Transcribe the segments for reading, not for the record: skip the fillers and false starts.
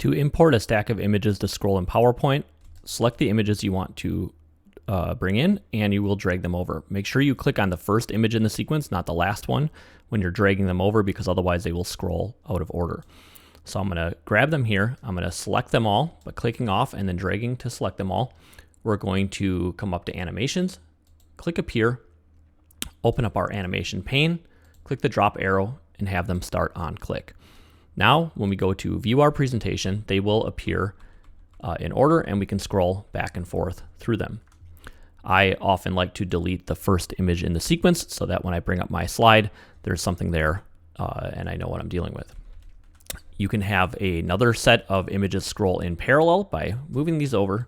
To import a stack of images to scroll in PowerPoint, select the images you want to bring in, and you will drag them over. Make sure you click on the first image in the sequence, not the last one, when you're dragging them over, because otherwise they will scroll out of order. So I'm going to grab them here. I'm going to select them all by clicking off and then dragging to select them all. We're going to come up to animations, click appear, open up our animation pane, click the drop arrow, and have them start on click. Now, when we go to view our presentation, they will appear in order, and we can scroll back and forth through them. I often like to delete the first image in the sequence so that when I bring up my slide, there's something there and I know what I'm dealing with. You can have another set of images scroll in parallel by moving these over,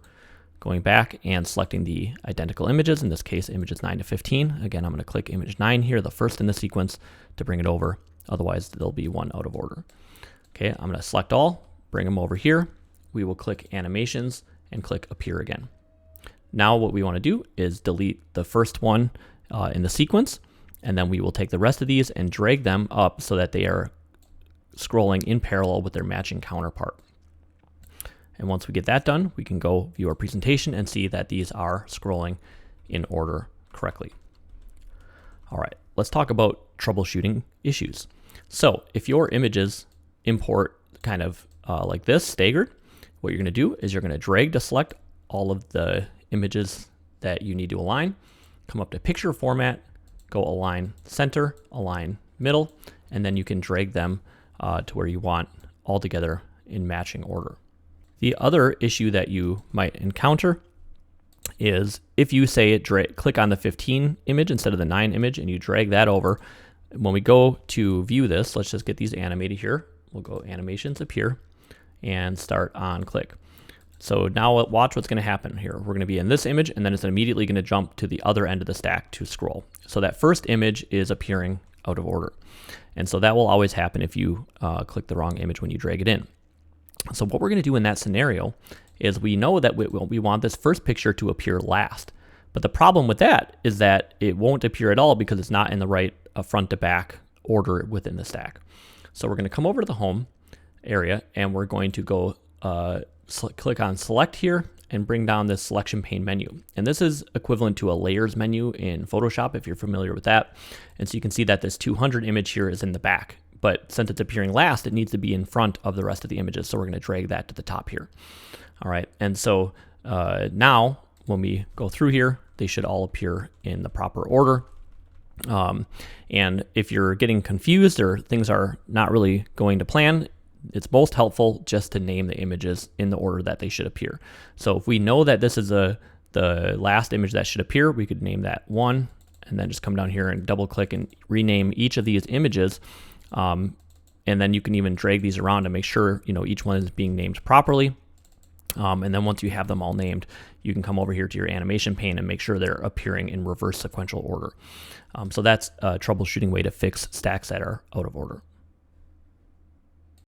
going back and selecting the identical images, in this case images 9 to 15. Again, I'm going to click image 9 here, the first in the sequence, to bring it over. Otherwise, there'll be one out of order. Okay, I'm going to select all, bring them over here. We will click animations and click appear again. Now what we want to do is delete the first one in the sequence, and then we will take the rest of these and drag them up so that they are scrolling in parallel with their matching counterpart. And once we get that done, we can go view our presentation and see that these are scrolling in order correctly. All right, let's talk about troubleshooting issues. So if your images import kind of like this, staggered, what you're going to do is you're going to drag to select all of the images that you need to align, come up to picture format, go align center, align middle, and then you can drag them to where you want all together in matching order. The other issue that you might encounter is if you say click on the 15 image instead of the 9 image and you drag that over, when we go to view this, let's just get these animated here. We'll go animations appear and start on click. So now watch what's going to happen here. We're going to be in this image, and then it's immediately going to jump to the other end of the stack to scroll. So that first image is appearing out of order. And so that will always happen if you click the wrong image when you drag it in. So what we're going to do in that scenario is we know that we want this first picture to appear last. But the problem with that is that it won't appear at all because it's not in the right front to back order within the stack. So we're going to come over to the home area, and we're going to go click on select here and bring down this selection pane menu. And this is equivalent to a layers menu in Photoshop if you're familiar with that. And so you can see that this 200 image here is in the back, but since it's appearing last, it needs to be in front of the rest of the images. So we're going to drag that to the top here. All right. And so now when we go through here, they should all appear in the proper order. And if you're getting confused or things are not really going to plan, it's most helpful just to name the images in the order that they should appear. So if we know that this is the last image that should appear, we could name that 1, and then just come down here and double click and rename each of these images. And then you can even drag these around to make sure each one is being named properly. And then once you have them all named, you can come over here to your animation pane and make sure they're appearing in reverse sequential order. So that's a troubleshooting way to fix stacks that are out of order.